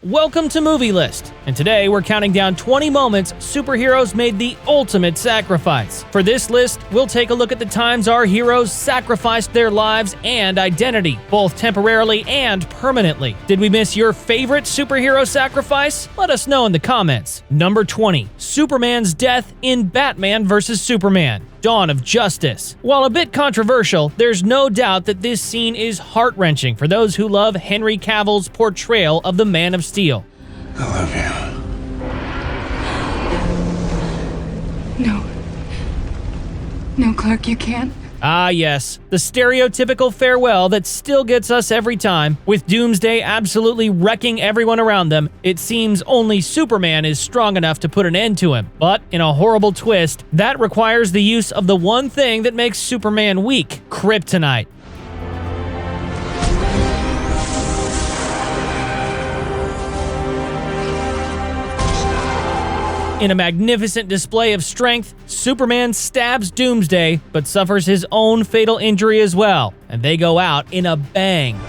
Welcome to Movie List, and today we're counting down 20 moments superheroes made the ultimate sacrifice. For this list, we'll take a look at the times our heroes sacrificed their lives and identity, both temporarily and permanently. Did we miss your favorite superhero sacrifice? Let us know in the comments. Number 20. Superman's death in Batman vs. Superman: Dawn of Justice. While a bit controversial, there's no doubt that this scene is heart-wrenching for those who love Henry Cavill's portrayal of the Man of Steel. I love you. No, Clark, you can't. Ah yes, the stereotypical farewell that still gets us every time. With Doomsday absolutely wrecking everyone around them, it seems only Superman is strong enough to put an end to him. But in a horrible twist, that requires the use of the one thing that makes Superman weak: kryptonite. In a magnificent display of strength, Superman stabs Doomsday, but suffers his own fatal injury as well, and they go out in a bang.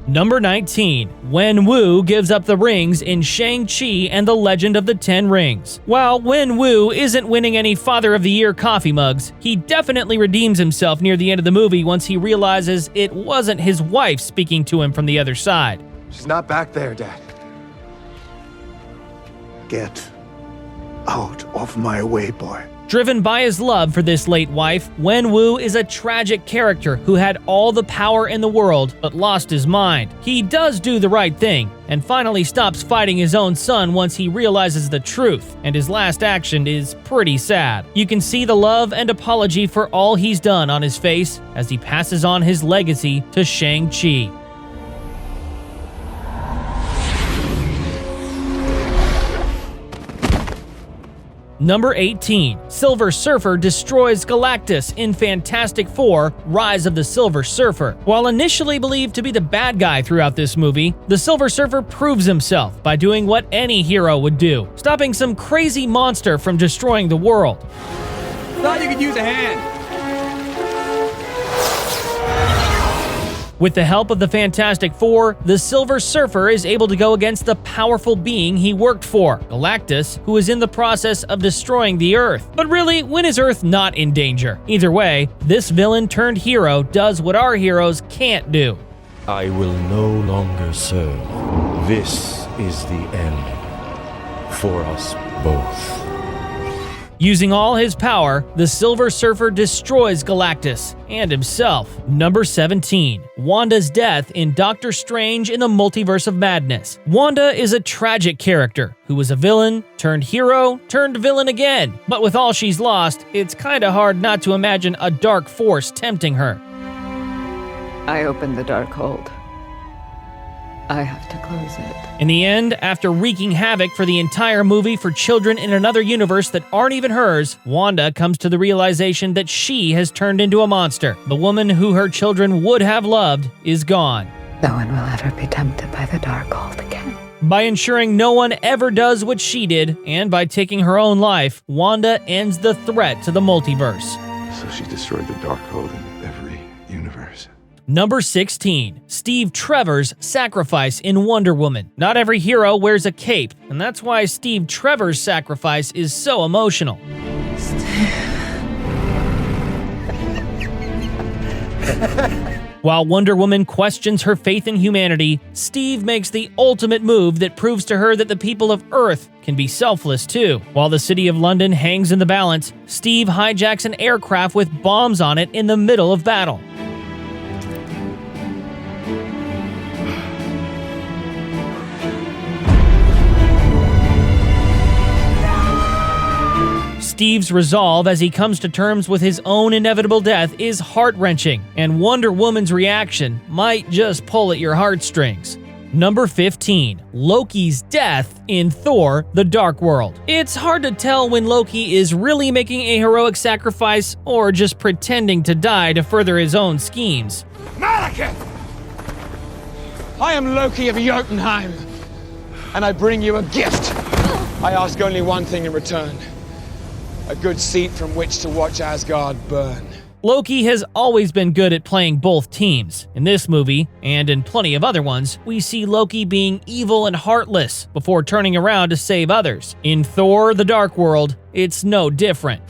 Number 19. Wen Wu gives up the rings in Shang-Chi and the Legend of the Ten Rings. While Wen Wu isn't winning any Father of the Year coffee mugs, he definitely redeems himself near the end of the movie once he realizes it wasn't his wife speaking to him from the other side. She's not back there, Dad. Get out of my way, boy. Driven by his love for this late wife, Wen Wu is a tragic character who had all the power in the world but lost his mind. He does do the right thing and finally stops fighting his own son once he realizes the truth, and his last action is pretty sad. You can see the love and apology for all he's done on his face as he passes on his legacy to Shang-Chi. Number 18. Silver Surfer destroys Galactus in Fantastic Four: Rise of the Silver Surfer. While initially believed to be the bad guy throughout this movie, the Silver Surfer proves himself by doing what any hero would do: stopping some crazy monster from destroying the world. Thought you could use a hand. With the help of the Fantastic Four, the Silver Surfer is able to go against the powerful being he worked for, Galactus, who is in the process of destroying the Earth. But really, when is Earth not in danger? Either way, this villain turned hero does what our heroes can't do. I will no longer serve. This is the end for us both. Using all his power, the Silver Surfer destroys Galactus and himself. Number 17. Wanda's death in Doctor Strange in the Multiverse of Madness. Wanda is a tragic character who was a villain, turned hero, turned villain again. But with all she's lost, it's kinda hard not to imagine a dark force tempting her. I opened the Darkhold. I have to close it. In the end, after wreaking havoc for the entire movie for children in another universe that aren't even hers, Wanda comes to the realization that she has turned into a monster. The woman who her children would have loved is gone. No one will ever be tempted by the Darkhold again. By ensuring no one ever does what she did, and by taking her own life, Wanda ends the threat to the multiverse. So she destroyed the Darkhold in every universe. Number 16. Steve Trevor's sacrifice in Wonder Woman. Not every hero wears a cape, and that's why Steve Trevor's sacrifice is so emotional. While Wonder Woman questions her faith in humanity, Steve makes the ultimate move that proves to her that the people of Earth can be selfless too. While the city of London hangs in the balance, Steve hijacks an aircraft with bombs on it in the middle of battle. Steve's resolve as he comes to terms with his own inevitable death is heart-wrenching, and Wonder Woman's reaction might just pull at your heartstrings. Number 15. Loki's death in Thor: The Dark World. It's hard to tell when Loki is really making a heroic sacrifice or just pretending to die to further his own schemes. Malekith! I am Loki of Jotunheim, and I bring you a gift. I ask only one thing in return: a good seat from which to watch Asgard burn. Loki has always been good at playing both teams. In this movie, and in plenty of other ones, we see Loki being evil and heartless before turning around to save others. In Thor: The Dark World, it's no different.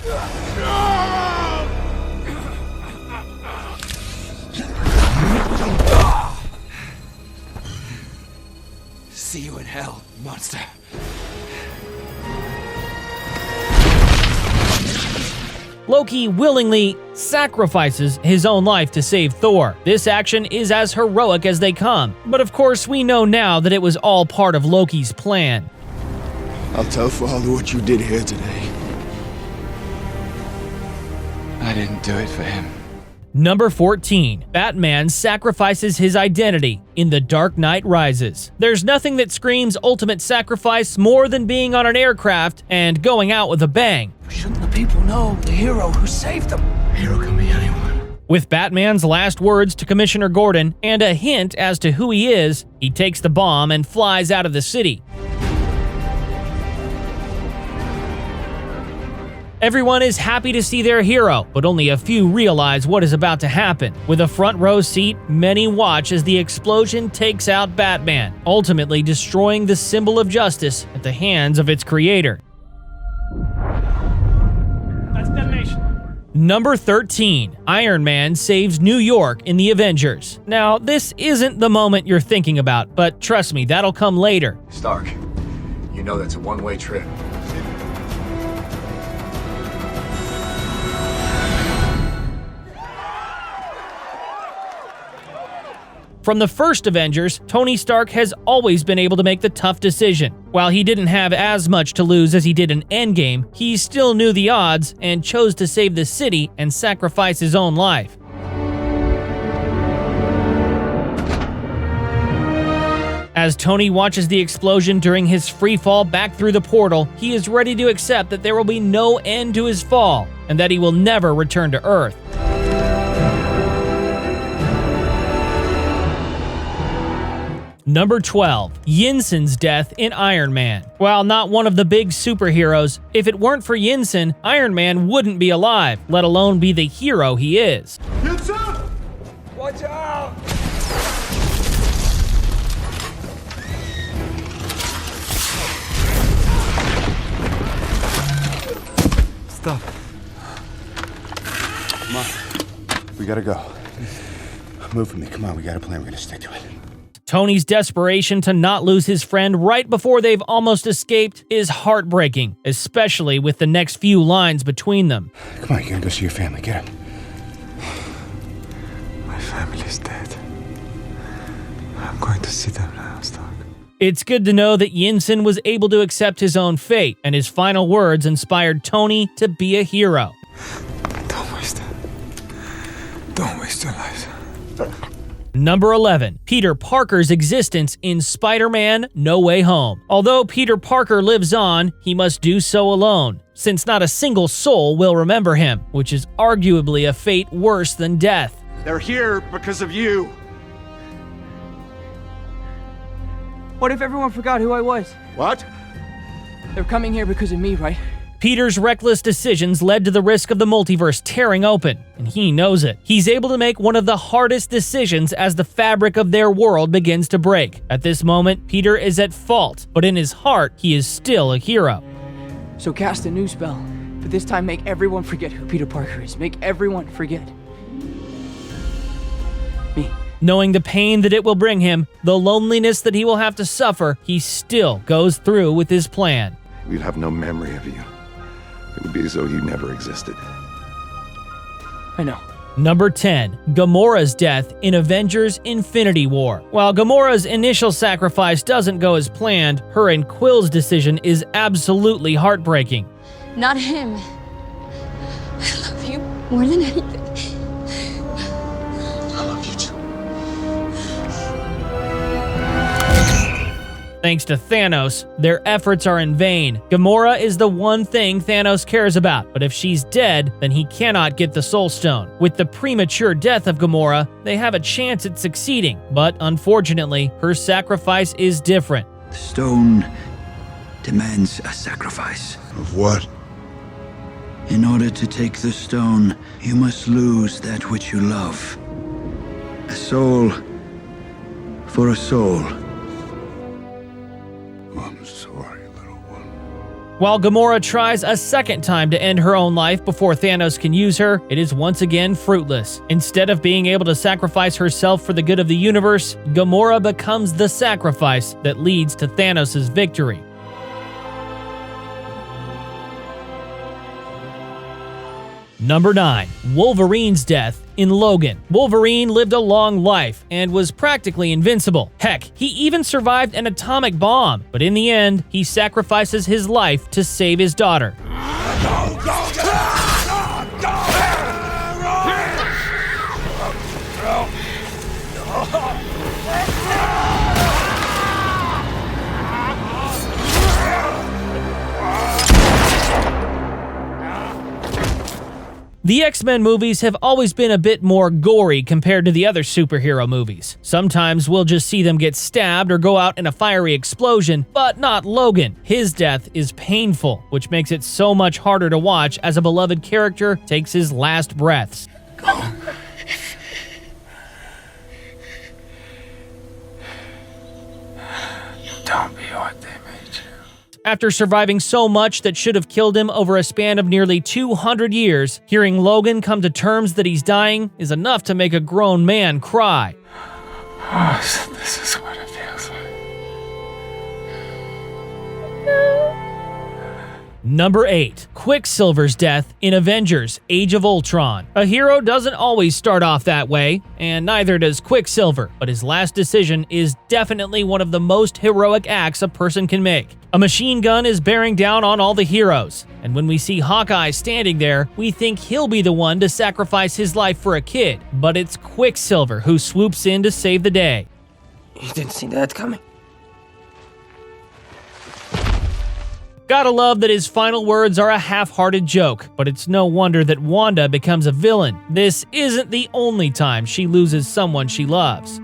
See you in hell, monster. Loki willingly sacrifices his own life to save Thor. This action is as heroic as they come, but of course we know now that it was all part of Loki's plan. I'll tell Father what you did here today. I didn't do it for him. Number 14. Batman sacrifices his identity in The Dark Knight Rises. There's nothing that screams ultimate sacrifice more than being on an aircraft and going out with a bang. Shouldn't the people know the hero who saved them? A hero can be anyone. With Batman's last words to Commissioner Gordon and a hint as to who he is, he takes the bomb and flies out of the city. Everyone is happy to see their hero, but only a few realize what is about to happen. With a front row seat, many watch as the explosion takes out Batman, ultimately destroying the symbol of justice at the hands of its creator. That's detonation. Number 13. Iron Man saves New York in The Avengers. Now, this isn't the moment you're thinking about, but trust me, that'll come later. Stark, you know that's a one-way trip. From the first Avengers, Tony Stark has always been able to make the tough decision. While he didn't have as much to lose as he did in Endgame, he still knew the odds and chose to save the city and sacrifice his own life. As Tony watches the explosion during his free fall back through the portal, he is ready to accept that there will be no end to his fall and that he will never return to Earth. Number 12. Yinsen's death in Iron Man. While not one of the big superheroes, if it weren't for Yinsen, Iron Man wouldn't be alive, let alone be the hero he is. Yinsen! Watch out! Stop. Come on. We gotta go. Move with me. Come on, we got a plan. We're gonna stick to it. Tony's desperation to not lose his friend right before they've almost escaped is heartbreaking, especially with the next few lines between them. Come on, you're gonna go see your family. Get up. My family's dead. I'm going to see them now, Stark. It's good to know that Yinsen was able to accept his own fate, and his final words inspired Tony to be a hero. Don't waste it. Don't waste your life. Number 11. Peter Parker's existence in Spider-Man: No Way Home. Although Peter Parker lives on, he must do so alone, since not a single soul will remember him, which is arguably a fate worse than death. They're here because of you. What if everyone forgot who I was? What? They're coming here because of me, right? Peter's reckless decisions led to the risk of the multiverse tearing open, and he knows it. He's able to make one of the hardest decisions as the fabric of their world begins to break. At this moment, Peter is at fault, but in his heart, he is still a hero. So cast a new spell, but this time make everyone forget who Peter Parker is. Make everyone forget me. Knowing the pain that it will bring him, the loneliness that he will have to suffer, he still goes through with his plan. We'd have no memory of you. It would be as though you never existed. I know. Number 10. Gamora's death in Avengers: Infinity War. While Gamora's initial sacrifice doesn't go as planned, her and Quill's decision is absolutely heartbreaking. Not him. I love you more than anything. I love you too. Thanks to Thanos, their efforts are in vain. Gamora is the one thing Thanos cares about, but if she's dead, then he cannot get the Soul Stone. With the premature death of Gamora, they have a chance at succeeding, but unfortunately, her sacrifice is different. The stone demands a sacrifice. Of what? In order to take the stone, you must lose that which you love. A soul for a soul. I'm sorry, little one. While Gamora tries a second time to end her own life before Thanos can use her, it is once again fruitless. Instead of being able to sacrifice herself for the good of the universe, Gamora becomes the sacrifice that leads to Thanos' victory. Number 9. Wolverine's death in Logan. Wolverine lived a long life and was practically invincible. Heck, he even survived an atomic bomb, but in the end, he sacrifices his life to save his daughter. The X-Men movies have always been a bit more gory compared to the other superhero movies. Sometimes we'll just see them get stabbed or go out in a fiery explosion, but not Logan. His death is painful, which makes it so much harder to watch as a beloved character takes his last breaths. Don't be what they made you. After surviving so much that should have killed him over a span of nearly 200 years, hearing Logan come to terms that he's dying is enough to make a grown man cry. Oh, so this is what it feels like. Number 8. Quicksilver's death in Avengers: Age of Ultron. A hero doesn't always start off that way, and neither does Quicksilver, but his last decision is definitely one of the most heroic acts a person can make. A machine gun is bearing down on all the heroes, and when we see Hawkeye standing there, we think he'll be the one to sacrifice his life for a kid, but it's Quicksilver who swoops in to save the day. You didn't see that coming. Gotta love that his final words are a half-hearted joke, but it's no wonder that Wanda becomes a villain. This isn't the only time she loses someone she loves.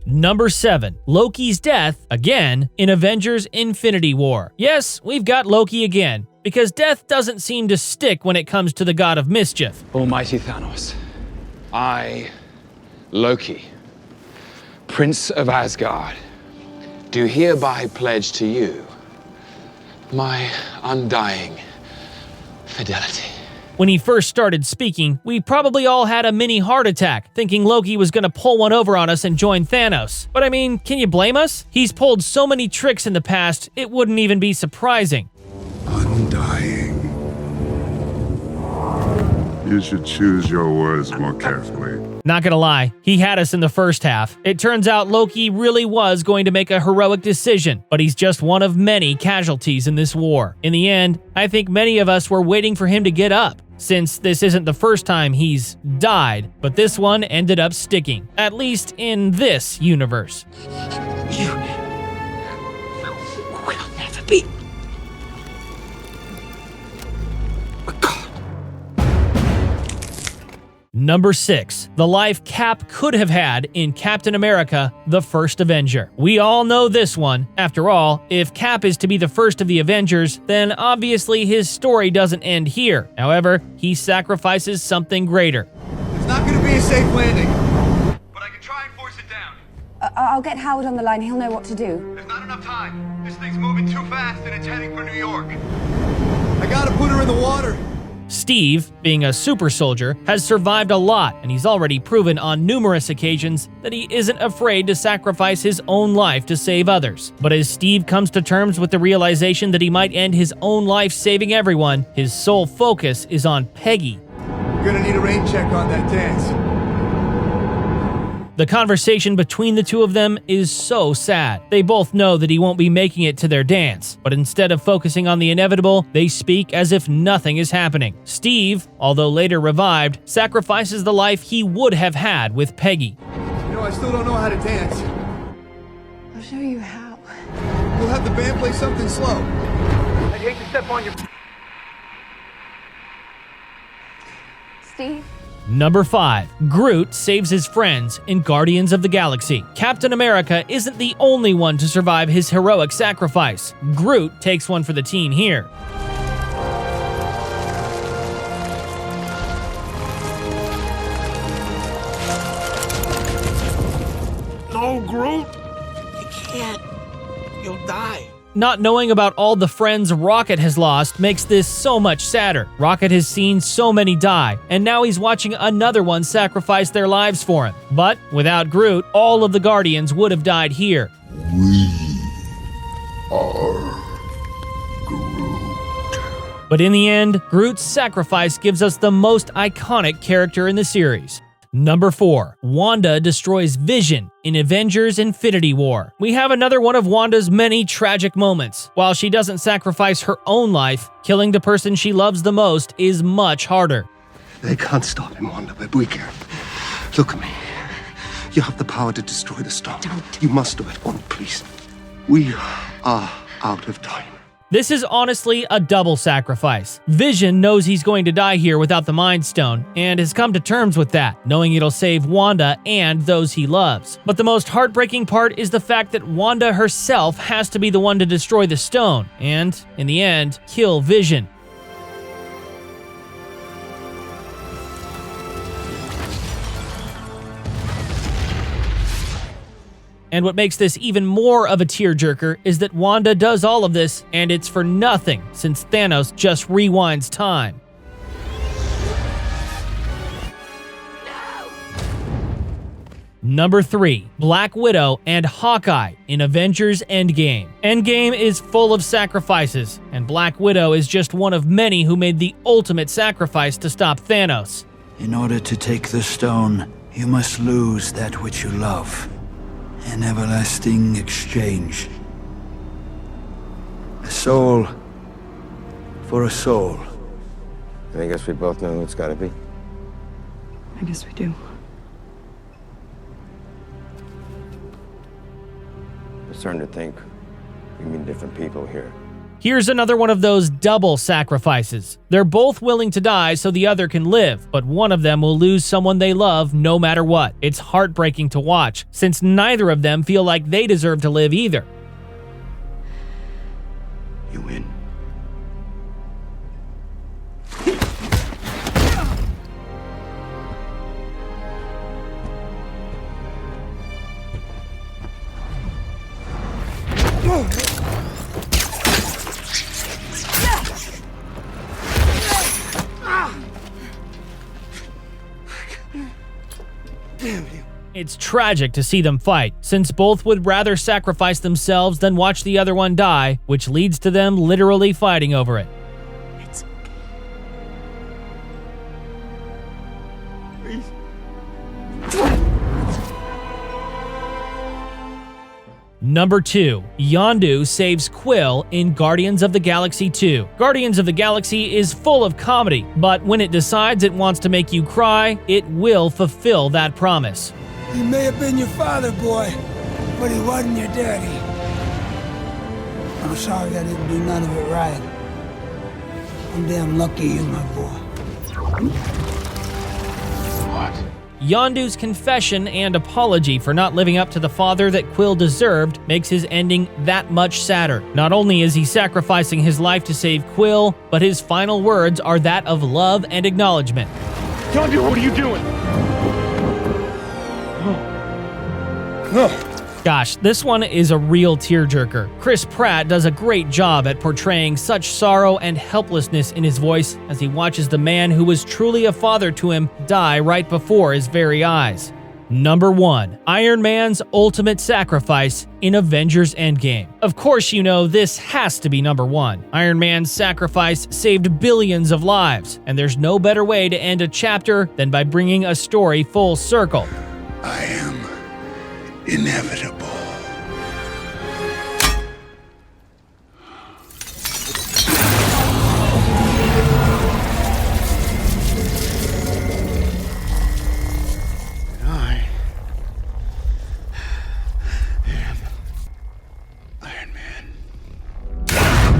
Number 7. Loki's death, again, in Avengers: Infinity War. Yes, we've got Loki again, because death doesn't seem to stick when it comes to the god of mischief. Almighty Thanos, I, Loki, Prince of Asgard, do hereby pledge to you my undying fidelity. When he first started speaking, we probably all had a mini heart attack, thinking Loki was gonna pull one over on us and join Thanos. But I mean, can you blame us? He's pulled so many tricks in the past, it wouldn't even be surprising. Undying. You should choose your words more carefully. Not gonna lie, he had us in the first half. It turns out Loki really was going to make a heroic decision, but he's just one of many casualties in this war. In the end, I think many of us were waiting for him to get up, since this isn't the first time he's died, but this one ended up sticking, at least in this universe. You will never be a god. Number 6. The life Cap could have had in Captain America: The First Avenger. We all know this one. After all, if Cap is to be the first of the Avengers, then obviously his story doesn't end here. However, he sacrifices something greater. It's not going to be a safe landing, but I can try and force it down. I'll get Howard on the line. He'll know what to do. There's not enough time. This thing's moving too fast and it's heading for New York. I gotta put her in the water. Steve, being a super soldier, has survived a lot, and he's already proven on numerous occasions that he isn't afraid to sacrifice his own life to save others. But as Steve comes to terms with the realization that he might end his own life saving everyone, his sole focus is on Peggy. We're gonna need a rain check on that dance. The conversation between the two of them is so sad. They both know that he won't be making it to their dance, but instead of focusing on the inevitable, they speak as if nothing is happening. Steve, although later revived, sacrifices the life he would have had with Peggy. You know, I still don't know how to dance. I'll show you how. We'll have the band play something slow. I'd hate to step on your... Steve, Number 5. Groot saves his friends in Guardians of the Galaxy. Captain America isn't the only one to survive his heroic sacrifice. Groot takes one for the team here. No, Groot! You can't. You'll die. Not knowing about all the friends Rocket has lost makes this so much sadder. Rocket has seen so many die, and now he's watching another one sacrifice their lives for him. But without Groot, all of the Guardians would have died here. We are Groot. But in the end, Groot's sacrifice gives us the most iconic character in the series. Number 4. Wanda destroys Vision in Avengers Infinity War. We have another one of Wanda's many tragic moments. While she doesn't sacrifice her own life, killing the person she loves the most is much harder. They can't stop him, Wanda, but we can. Look at me. You have the power to destroy the stone. Don't. You must do it, Wanda, please. We are out of time. This is honestly a double sacrifice. Vision knows he's going to die here without the Mind Stone, and has come to terms with that, knowing it'll save Wanda and those he loves. But the most heartbreaking part is the fact that Wanda herself has to be the one to destroy the stone, and, in the end, kill Vision. And what makes this even more of a tearjerker is that Wanda does all of this, and it's for nothing, since Thanos just rewinds time. Number 3. Black Widow and Hawkeye in Avengers Endgame. Endgame is full of sacrifices, and Black Widow is just one of many who made the ultimate sacrifice to stop Thanos. In order to take the stone, you must lose that which you love. An everlasting exchange. A soul for a soul. I guess we both know who it's gotta be. I guess we do. I'm starting to think we mean different people here. Here's another one of those double sacrifices. They're both willing to die so the other can live, but one of them will lose someone they love no matter what. It's heartbreaking to watch, since neither of them feel like they deserve to live either. You win. It's tragic to see them fight, since both would rather sacrifice themselves than watch the other one die, which leads to them literally fighting over it. It's okay. Please. Number 2. Yondu saves Quill in Guardians of the Galaxy 2. Guardians of the Galaxy is full of comedy, but when it decides it wants to make you cry, it will fulfill that promise. He may have been your father, boy, but he wasn't your daddy. I'm sorry I didn't do none of it right. I'm damn lucky you're my boy. What? Yondu's confession and apology for not living up to the father that Quill deserved makes his ending that much sadder. Not only is he sacrificing his life to save Quill, but his final words are that of love and acknowledgement. Yondu, what are you doing? Gosh, this one is a real tearjerker. Chris Pratt does a great job at portraying such sorrow and helplessness in his voice as he watches the man who was truly a father to him die right before his very eyes. Number 1. Iron Man's ultimate sacrifice in Avengers Endgame. Of course you know this has to be number 1. Iron Man's sacrifice saved billions of lives, and there's no better way to end a chapter than by bringing a story full circle. I am inevitable.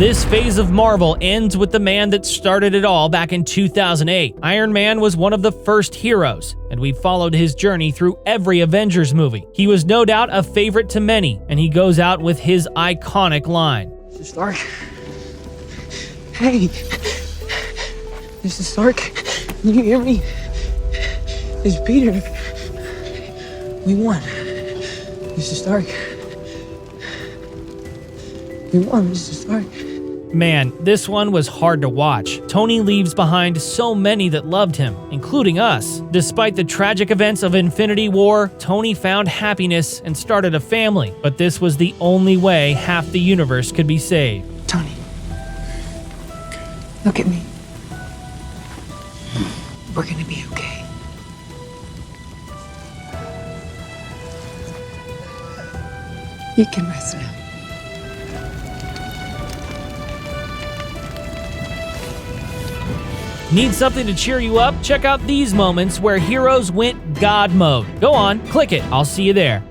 This phase of Marvel ends with the man that started it all back in 2008. Iron Man was one of the first heroes, and we followed his journey through every Avengers movie. He was no doubt a favorite to many, and he goes out with his iconic line. Mr. Stark. Hey. Mr. Stark. Can you hear me? It's Peter. We won. Mr. Stark. We won, Mr. Stark. Man, this one was hard to watch. Tony leaves behind so many that loved him, including us. Despite the tragic events of Infinity War, Tony found happiness and started a family. But this was the only way half the universe could be saved. Tony. Look at me. We're gonna be okay. You can rest now. Need something to cheer you up? Check out these moments where heroes went God mode. Go on, click it. I'll see you there.